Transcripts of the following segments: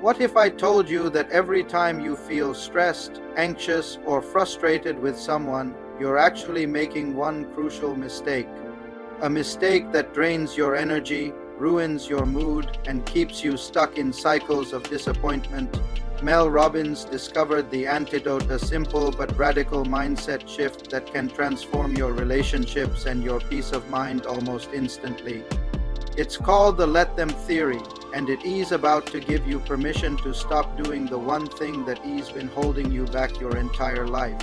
What if I told you that every time you feel stressed, anxious, or frustrated with someone, you're actually making one crucial mistake? A mistake that drains your energy, ruins your mood, and keeps you stuck in cycles of disappointment. Mel Robbins discovered the antidote, a simple but radical mindset shift that can transform your relationships and your peace of mind almost instantly. It's called the Let Them Theory, and it is about to give you permission to stop doing the one thing that has been holding you back your entire life.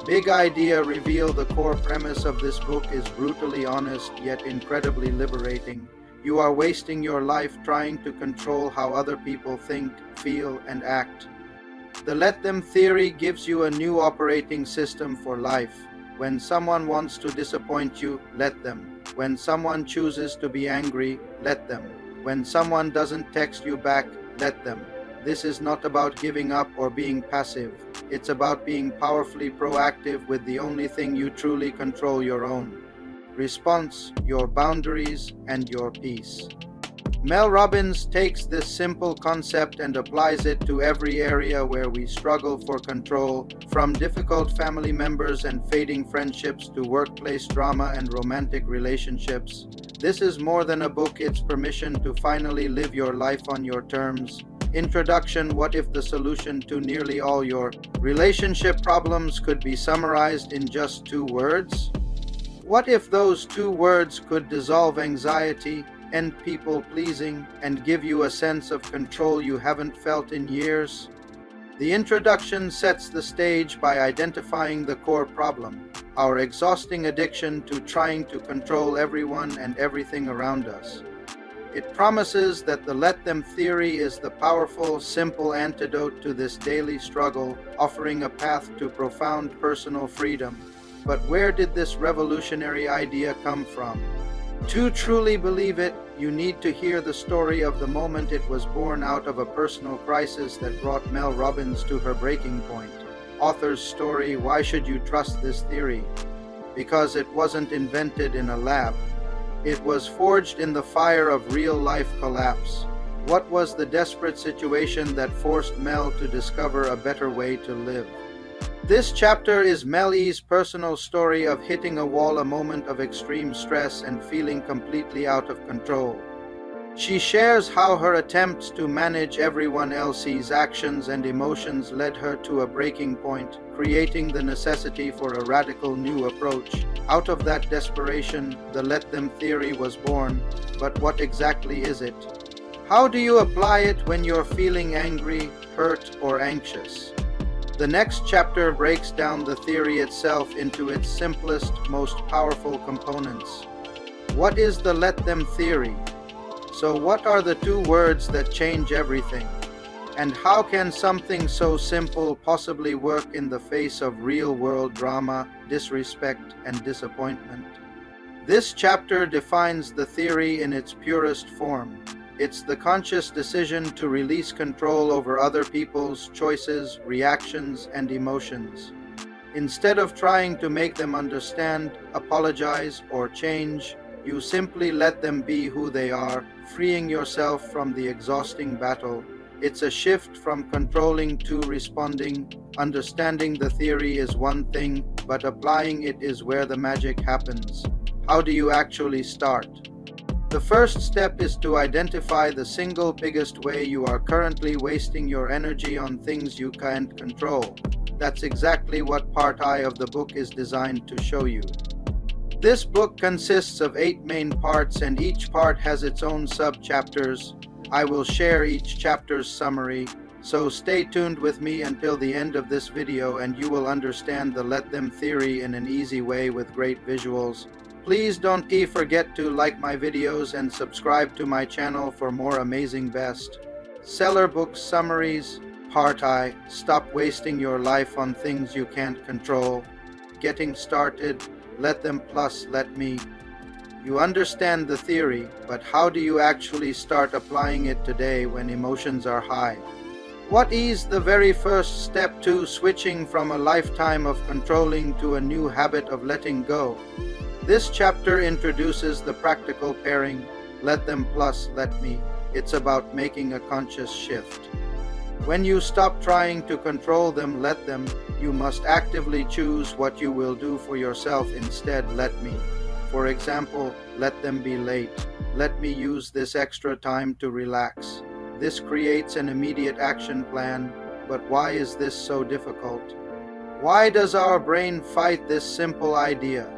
Big Idea Reveal. The core premise of this book is brutally honest yet incredibly liberating. You are wasting your life trying to control how other people think, feel, and act. The Let Them Theory gives you a new operating system for life. When someone wants to disappoint you, let them. When someone chooses to be angry, let them. When someone doesn't text you back, let them. This is not about giving up or being passive. It's about being powerfully proactive with the only thing you truly control: your own response, your boundaries, and your peace. Mel Robbins takes this simple concept and applies it to every area where we struggle for control, from difficult family members and fading friendships to workplace drama and romantic relationships. This is more than a book, it's permission to finally live your life on your terms. Introduction. What if the solution to nearly all your relationship problems could be summarized in just 2 words? What if those 2 words could dissolve anxiety, end people-pleasing, and give you a sense of control you haven't felt in years? The introduction sets the stage by identifying the core problem, our exhausting addiction to trying to control everyone and everything around us. It promises that the Let Them Theory is the powerful, simple antidote to this daily struggle, offering a path to profound personal freedom. But where did this revolutionary idea come from? To truly believe it, you need to hear the story of the moment it was born out of a personal crisis that brought Mel Robbins to her breaking point. Author's story. Why should you trust this theory? Because it wasn't invented in a lab. It was forged in the fire of real-life collapse. What was the desperate situation that forced Mel to discover a better way to live? This chapter is Mel's personal story of hitting a wall, a moment of extreme stress and feeling completely out of control. She shares how her attempts to manage everyone else's actions and emotions led her to a breaking point, creating the necessity for a radical new approach. Out of that desperation, the Let Them Theory was born. But what exactly is it? How do you apply it when you're feeling angry, hurt, or anxious? The next chapter breaks down the theory itself into its simplest, most powerful components. What is the Let Them Theory? So what are the 2 words that change everything? And how can something so simple possibly work in the face of real-world drama, disrespect, and disappointment? This chapter defines the theory in its purest form. It's the conscious decision to release control over other people's choices, reactions, and emotions. Instead of trying to make them understand, apologize, or change, you simply let them be who they are, freeing yourself from the exhausting battle. It's a shift from controlling to responding. Understanding the theory is one thing, but applying it is where the magic happens. How do you actually start? The first step is to identify the single biggest way you are currently wasting your energy on things you can't control. That's exactly what part I of the book is designed to show you. This book consists of 8 main parts, and each part has its own sub-chapters. I will share each chapter's summary, so stay tuned with me until the end of this video and you will understand the Let Them Theory in an easy way with great visuals. Please don't forget to like my videos and subscribe to my channel for more amazing best seller book summaries. Part I. Stop wasting your life on things you can't control. Getting started. Let them plus let me. You understand the theory, but how do you actually start applying it today when emotions are high? What is the very first step to switching from a lifetime of controlling to a new habit of letting go? This chapter introduces the practical pairing, let them plus let me. It's about making a conscious shift. When you stop trying to control them, let them, you must actively choose what you will do for yourself instead. Let me. For example, let them be late. Let me use this extra time to relax. This creates an immediate action plan, but why is this so difficult? Why does our brain fight this simple idea?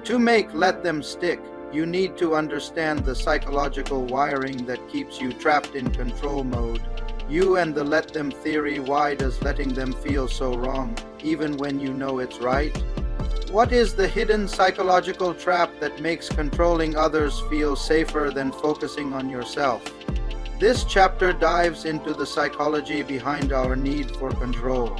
To make let them stick, you need to understand the psychological wiring that keeps you trapped in control mode. You and the let them theory. Why does letting them feel so wrong, even when you know it's right? What is the hidden psychological trap that makes controlling others feel safer than focusing on yourself? This chapter dives into the psychology behind our need for control.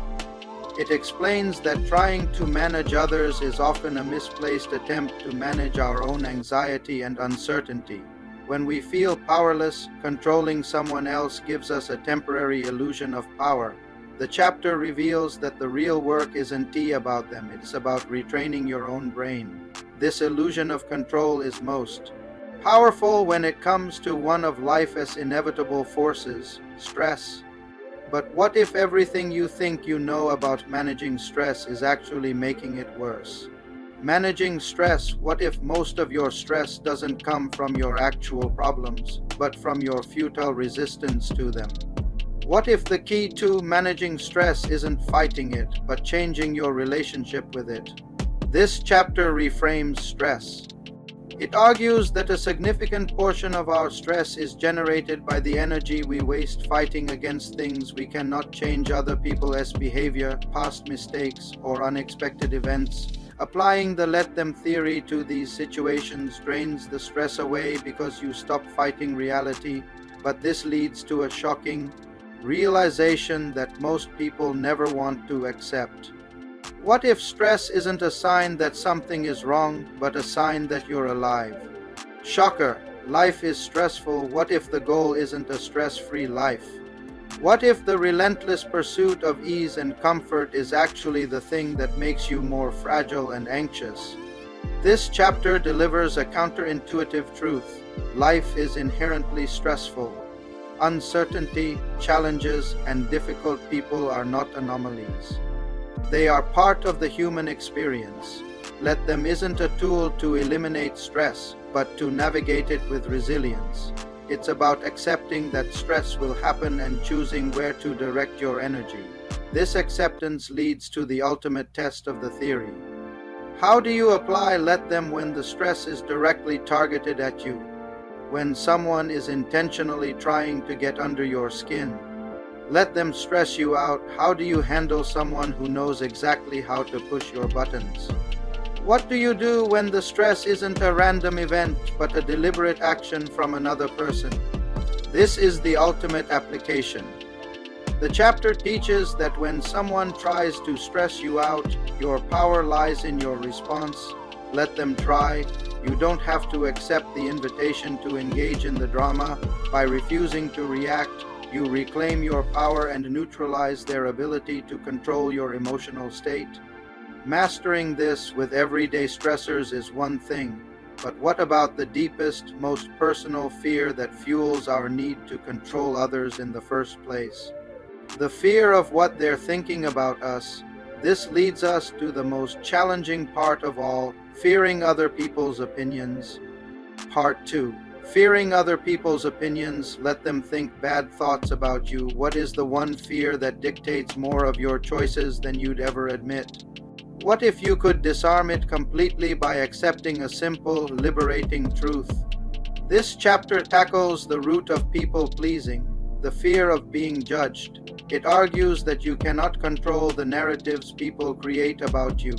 It explains that trying to manage others is often a misplaced attempt to manage our own anxiety and uncertainty. When we feel powerless, controlling someone else gives us a temporary illusion of power. The chapter reveals that the real work isn't about them, it's about retraining your own brain. This illusion of control is most powerful when it comes to one of life's inevitable forces, stress. But what if everything you think you know about managing stress is actually making it worse? Managing stress, what if most of your stress doesn't come from your actual problems, but from your futile resistance to them? What if the key to managing stress isn't fighting it, but changing your relationship with it? This chapter reframes stress. It argues that a significant portion of our stress is generated by the energy we waste fighting against things we cannot change: other people's behavior, past mistakes, or unexpected events. Applying the let them theory to these situations drains the stress away because you stop fighting reality, but this leads to a shocking realization that most people never want to accept. What if stress isn't a sign that something is wrong, but a sign that you're alive? Shocker, life is stressful. What if the goal isn't a stress-free life? What if the relentless pursuit of ease and comfort is actually the thing that makes you more fragile and anxious? This chapter delivers a counterintuitive truth. Life is inherently stressful. Uncertainty, challenges, and difficult people are not anomalies. They are part of the human experience. Let them isn't a tool to eliminate stress, but to navigate it with resilience. It's about accepting that stress will happen and choosing where to direct your energy. This acceptance leads to the ultimate test of the theory. How do you apply let them when the stress is directly targeted at you? When someone is intentionally trying to get under your skin, let them stress you out. How do you handle someone who knows exactly how to push your buttons? What do you do when the stress isn't a random event, but a deliberate action from another person? This is the ultimate application. The chapter teaches that when someone tries to stress you out, your power lies in your response. Let them try. You don't have to accept the invitation to engage in the drama. By refusing to react, you reclaim your power and neutralize their ability to control your emotional state. Mastering this with everyday stressors is one thing, but what about the deepest, most personal fear that fuels our need to control others in the first place? The fear of what they're thinking about us. This leads us to the most challenging part of all, fearing other people's opinions. Part 2. Fearing other people's opinions. Let them think bad thoughts about you. What is the one fear that dictates more of your choices than you'd ever admit? What if you could disarm it completely by accepting a simple, liberating truth? This chapter tackles the root of people-pleasing, the fear of being judged. It argues that you cannot control the narratives people create about you.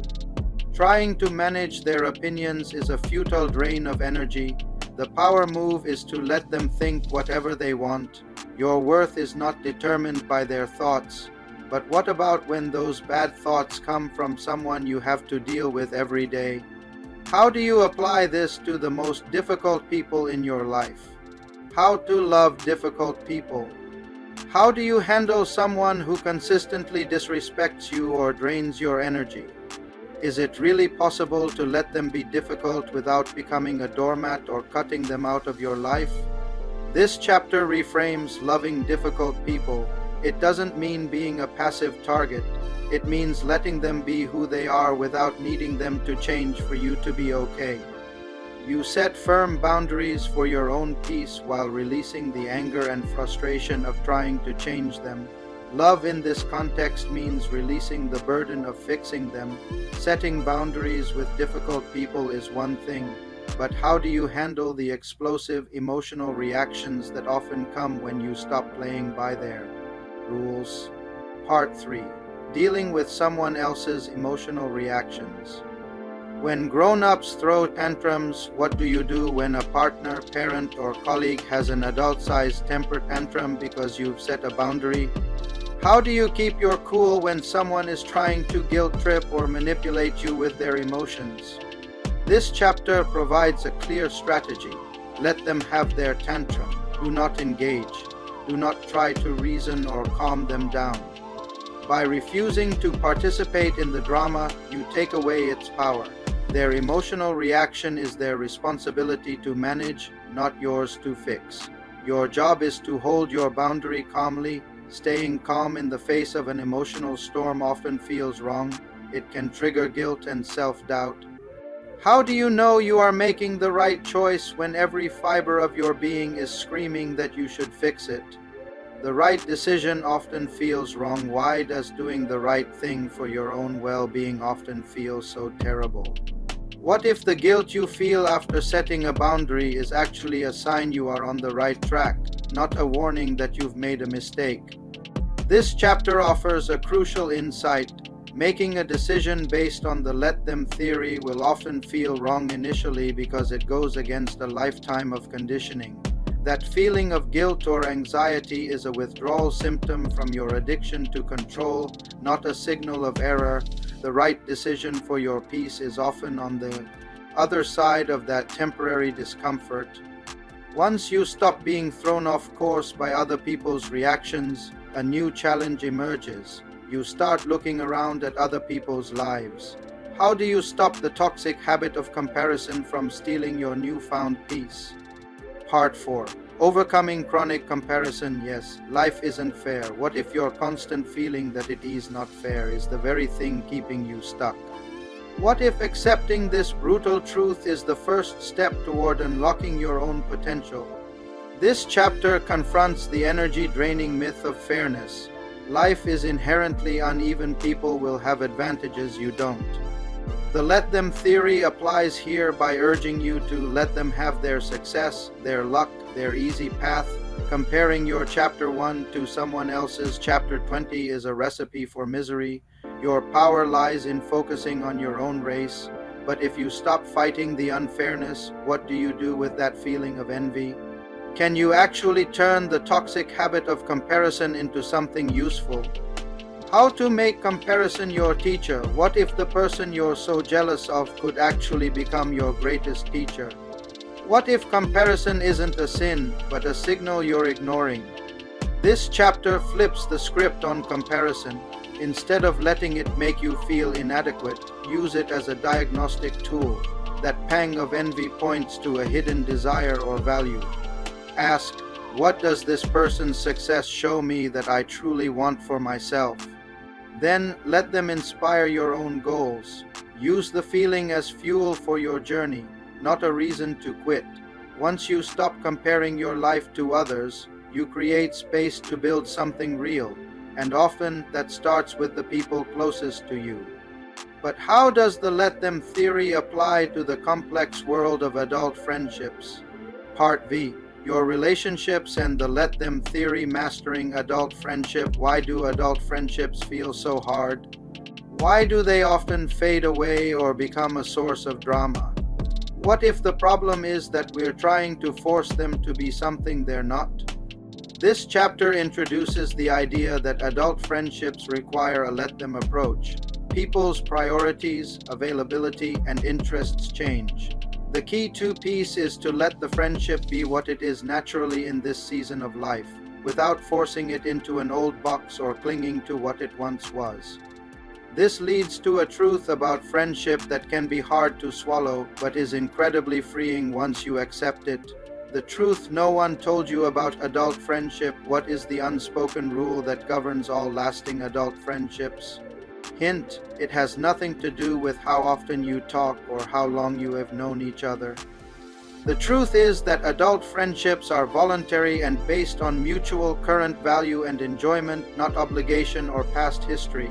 Trying to manage their opinions is a futile drain of energy. The power move is to let them think whatever they want. Your worth is not determined by their thoughts. But what about when those bad thoughts come from someone you have to deal with every day? How do you apply this to the most difficult people in your life? How to love difficult people. How do you handle someone who consistently disrespects you or drains your energy? Is it really possible to let them be difficult without becoming a doormat or cutting them out of your life? This chapter reframes loving difficult people. It doesn't mean being a passive target. It means letting them be who they are without needing them to change for you to be okay. You set firm boundaries for your own peace while releasing the anger and frustration of trying to change them. Love in this context means releasing the burden of fixing them. Setting boundaries with difficult people is one thing, but how do you handle the explosive emotional reactions that often come when you stop playing by their rules? Part 3. Dealing with someone else's emotional reactions. When grown-ups throw tantrums, what do you do when a partner, parent, or colleague has an adult-sized temper tantrum because you've set a boundary? How do you keep your cool when someone is trying to guilt trip or manipulate you with their emotions? This chapter provides a clear strategy. Let them have their tantrum. Do not engage. Do not try to reason or calm them down. By refusing to participate in the drama, you take away its power. Their emotional reaction is their responsibility to manage, not yours to fix. Your job is to hold your boundary calmly. Staying calm in the face of an emotional storm often feels wrong. It can trigger guilt and self-doubt. How do you know you are making the right choice when every fiber of your being is screaming that you should fix it? The right decision often feels wrong. Why does doing the right thing for your own well-being often feel so terrible? What if the guilt you feel after setting a boundary is actually a sign you are on the right track, not a warning that you've made a mistake? This chapter offers a crucial insight. Making a decision based on the let them theory will often feel wrong initially because it goes against a lifetime of conditioning. That feeling of guilt or anxiety is a withdrawal symptom from your addiction to control, not a signal of error. The right decision for your peace is often on the other side of that temporary discomfort. Once you stop being thrown off course by other people's reactions, a new challenge emerges. You start looking around at other people's lives. How do you stop the toxic habit of comparison from stealing your newfound peace? Part 4. Overcoming chronic comparison. Yes, life isn't fair. What if your constant feeling that it is not fair is the very thing keeping you stuck? What if accepting this brutal truth is the first step toward unlocking your own potential? This chapter confronts the energy-draining myth of fairness. Life is inherently uneven. People will have advantages you don't. The let them theory applies here by urging you to let them have their success, their luck, their easy path. Comparing your chapter 1 to someone else's chapter 20 is a recipe for misery. Your power lies in focusing on your own race. But if you stop fighting the unfairness, what do you do with that feeling of envy? Can you actually turn the toxic habit of comparison into something useful? How to make comparison your teacher? What if the person you're so jealous of could actually become your greatest teacher? What if comparison isn't a sin, but a signal you're ignoring? This chapter flips the script on comparison. Instead of letting it make you feel inadequate, use it as a diagnostic tool. That pang of envy points to a hidden desire or value. Ask, what does this person's success show me that I truly want for myself? Then let them inspire your own goals. Use the feeling as fuel for your journey, not a reason to quit. Once you stop comparing your life to others, you create space to build something real, and often that starts with the people closest to you. But how does the let them theory apply to the complex world of adult friendships? Part V. Your relationships and the let them theory. Mastering adult friendship. Why do adult friendships feel so hard? Why do they often fade away or become a source of drama? What if the problem is that we're trying to force them to be something they're not? This chapter introduces the idea that adult friendships require a let them approach. People's priorities, availability, and interests change. The key to peace is to let the friendship be what it is naturally in this season of life, without forcing it into an old box or clinging to what it once was. This leads to a truth about friendship that can be hard to swallow, but is incredibly freeing once you accept it. The truth no one told you about adult friendship. What is the unspoken rule that governs all lasting adult friendships? Hint, it has nothing to do with how often you talk or how long you have known each other. The truth is that adult friendships are voluntary and based on mutual current value and enjoyment, not obligation or past history.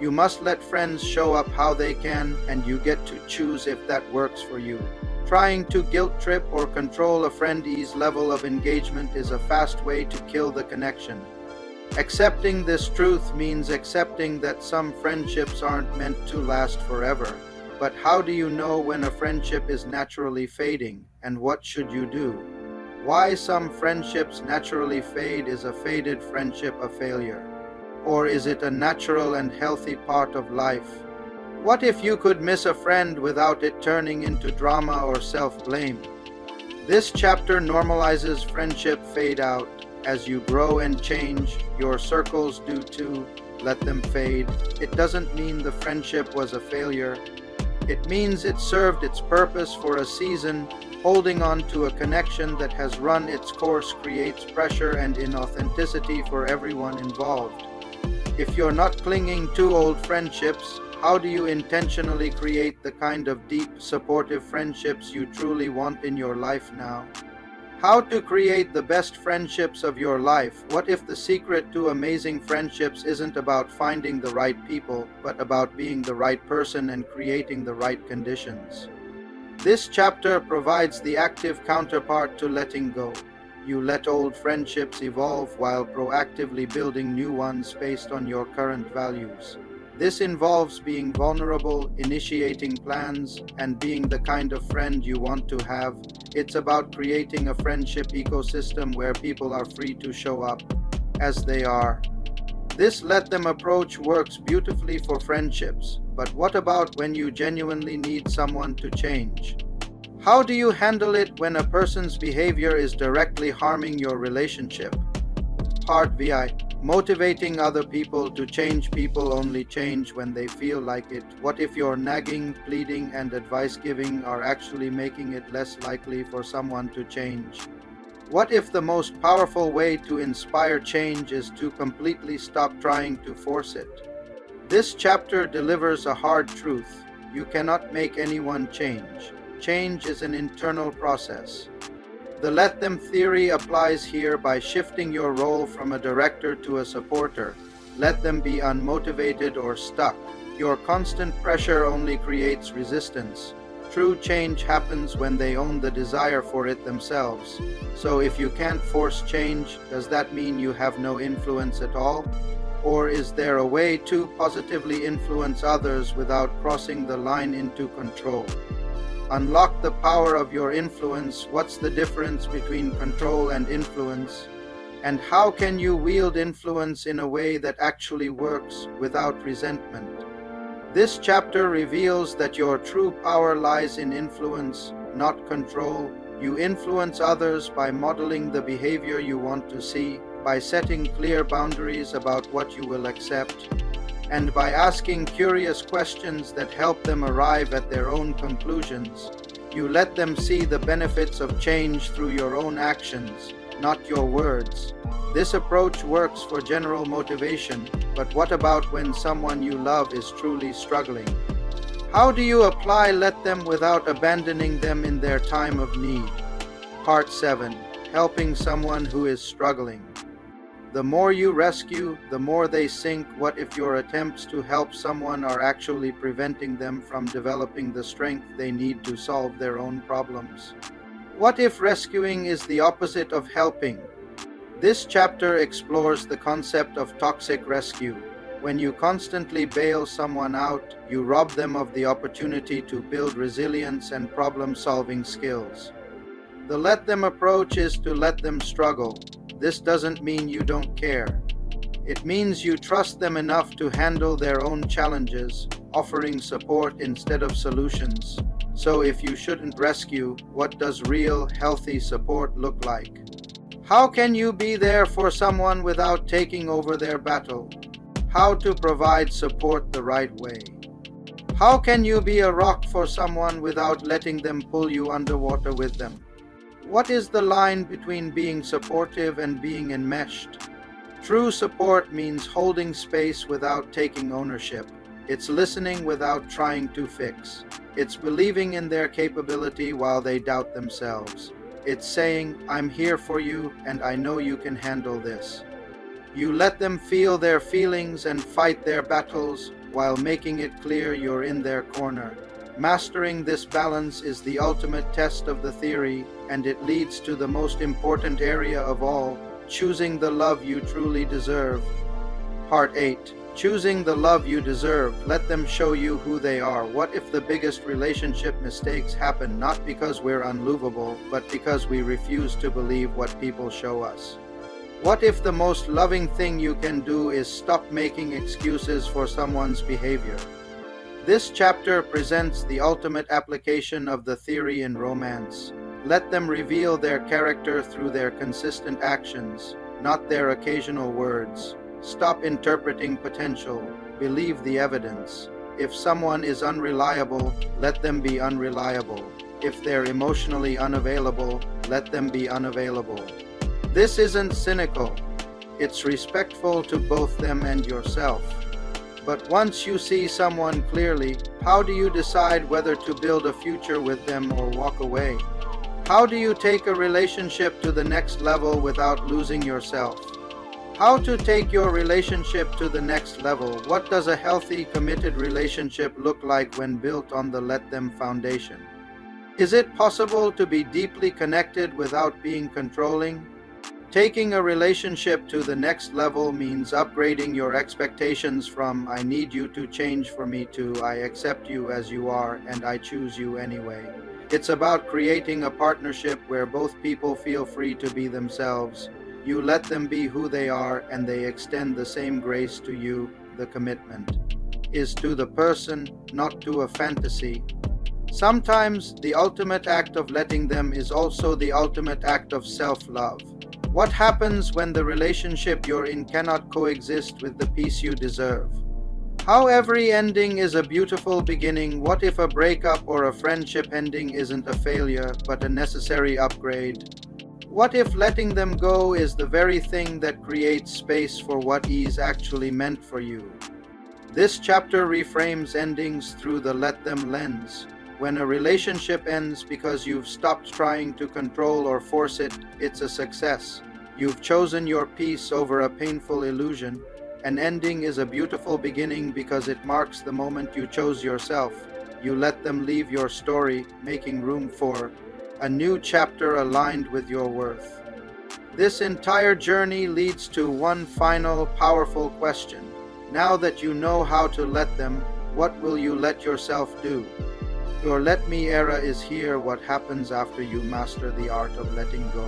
You must let friends show up how they can, and you get to choose if that works for you. Trying to guilt trip or control a friend's level of engagement is a fast way to kill the connection. Accepting this truth means accepting that some friendships aren't meant to last forever. But how do you know when a friendship is naturally fading, and what should you do? Why some friendships naturally fade? Is a faded friendship a failure? Or is it a natural and healthy part of life? What if you could miss a friend without it turning into drama or self-blame? This chapter normalizes friendship fade out. As you grow and change, your circles do too. Let them fade. It doesn't mean the friendship was a failure. It means it served its purpose for a season. Holding on to a connection that has run its course creates pressure and inauthenticity for everyone involved. If you're not clinging to old friendships, how do you intentionally create the kind of deep, supportive friendships you truly want in your life now? How to create the best friendships of your life? What if the secret to amazing friendships isn't about finding the right people, but about being the right person and creating the right conditions? This chapter provides the active counterpart to letting go. You let old friendships evolve while proactively building new ones based on your current values. This involves being vulnerable, initiating plans, and being the kind of friend you want to have. It's about creating a friendship ecosystem where people are free to show up as they are. This let them approach works beautifully for friendships, but what about when you genuinely need someone to change? How do you handle it when a person's behavior is directly harming your relationship? Part VI. Motivating other people to change. People only change when they feel like it. What if your nagging, pleading, and advice giving are actually making it less likely for someone to change? What if the most powerful way to inspire change is to completely stop trying to force it? This chapter delivers a hard truth. You cannot make anyone change. Change is an internal process. The let them theory applies here by shifting your role from a director to a supporter. Let them be unmotivated or stuck. Your constant pressure only creates resistance. True change happens when they own the desire for it themselves. So if you can't force change, does that mean you have no influence at all? Or is there a way to positively influence others without crossing the line into control? Unlock the power of your influence. What's the difference between control and influence? And how can you wield influence in a way that actually works without resentment? This chapter reveals that your true power lies in influence, not control. You influence others by modeling the behavior you want to see, by setting clear boundaries about what you will accept, and by asking curious questions that help them arrive at their own conclusions. You let them see the benefits of change through your own actions, not your words. This approach works for general motivation, but what about when someone you love is truly struggling? How do you apply let them without abandoning them in their time of need? Part 7. Helping someone who is struggling. The more you rescue, the more they sink. What if your attempts to help someone are actually preventing them from developing the strength they need to solve their own problems? What if rescuing is the opposite of helping? This chapter explores the concept of toxic rescue. When you constantly bail someone out, you rob them of the opportunity to build resilience and problem-solving skills. The let them approach is to let them struggle. This doesn't mean you don't care. It means you trust them enough to handle their own challenges, offering support instead of solutions. So if you shouldn't rescue, what does real, healthy support look like? How can you be there for someone without taking over their battle? How to provide support the right way? How can you be a rock for someone without letting them pull you underwater with them? What is the line between being supportive and being enmeshed? True support means holding space without taking ownership. It's listening without trying to fix. It's believing in their capability while they doubt themselves. It's saying, I'm here for you and I know you can handle this. You let them feel their feelings and fight their battles while making it clear you're in their corner. Mastering this balance is the ultimate test of the theory, and it leads to the most important area of all, choosing the love you truly deserve. Part 8. Choosing the love you deserve. Let them show you who they are. What if the biggest relationship mistakes happen not because we're unlovable, but because we refuse to believe what people show us? What if the most loving thing you can do is stop making excuses for someone's behavior? This chapter presents the ultimate application of the theory in romance. Let them reveal their character through their consistent actions, not their occasional words. Stop interpreting potential. Believe the evidence. If someone is unreliable, let them be unreliable. If they're emotionally unavailable, let them be unavailable. This isn't cynical. It's respectful to both them and yourself. But once you see someone clearly, how do you decide whether to build a future with them or walk away? How do you take a relationship to the next level without losing yourself? How to take your relationship to the next level? What does a healthy, committed relationship look like when built on the Let Them foundation? Is it possible to be deeply connected without being controlling? Taking a relationship to the next level means upgrading your expectations from "I need you to change for me" to "I accept you as you are and I choose you anyway." It's about creating a partnership where both people feel free to be themselves. You let them be who they are and they extend the same grace to you. The commitment is to the person, not to a fantasy. Sometimes the ultimate act of letting them is also the ultimate act of self-love. What happens when the relationship you're in cannot coexist with the peace you deserve? How every ending is a beautiful beginning. What if a breakup or a friendship ending isn't a failure, but a necessary upgrade? What if letting them go is the very thing that creates space for what is actually meant for you? This chapter reframes endings through the Let Them lens. When a relationship ends because you've stopped trying to control or force it, it's a success. You've chosen your peace over a painful illusion. An ending is a beautiful beginning because it marks the moment you chose yourself. You let them leave your story, making room for a new chapter aligned with your worth. This entire journey leads to one final, powerful question. Now that you know how to let them, what will you let yourself do? Your Let Me era is here. What happens after you master the art of letting go?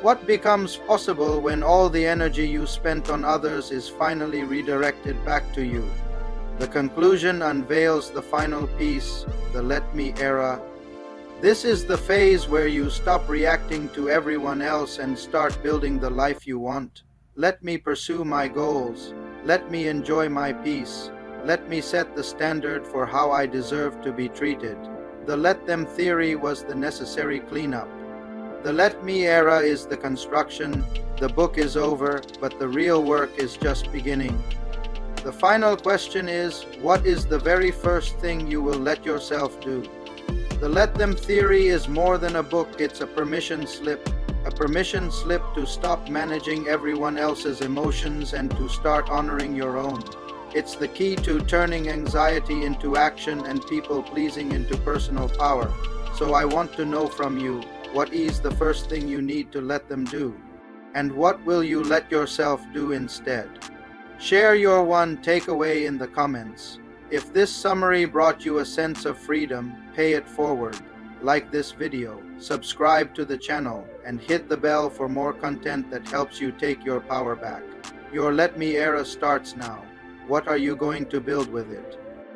What becomes possible when all the energy you spent on others is finally redirected back to you? The conclusion unveils the final piece, the Let Me era. This is the phase where you stop reacting to everyone else and start building the life you want. Let me pursue my goals. Let me enjoy my peace. Let me set the standard for how I deserve to be treated. The Let Them theory was the necessary cleanup. The Let Me era is the construction. The book is over, but the real work is just beginning. The final question is, what is the very first thing you will let yourself do? The Let Them theory is more than a book. It's a permission slip. A permission slip to stop managing everyone else's emotions and to start honoring your own. It's the key to turning anxiety into action and people-pleasing into personal power. So I want to know from you, what is the first thing you need to let them do? And what will you let yourself do instead? Share your one takeaway in the comments. If this summary brought you a sense of freedom, pay it forward. Like this video, subscribe to the channel, and hit the bell for more content that helps you take your power back. Your Let Me era starts now. What are you going to build with it?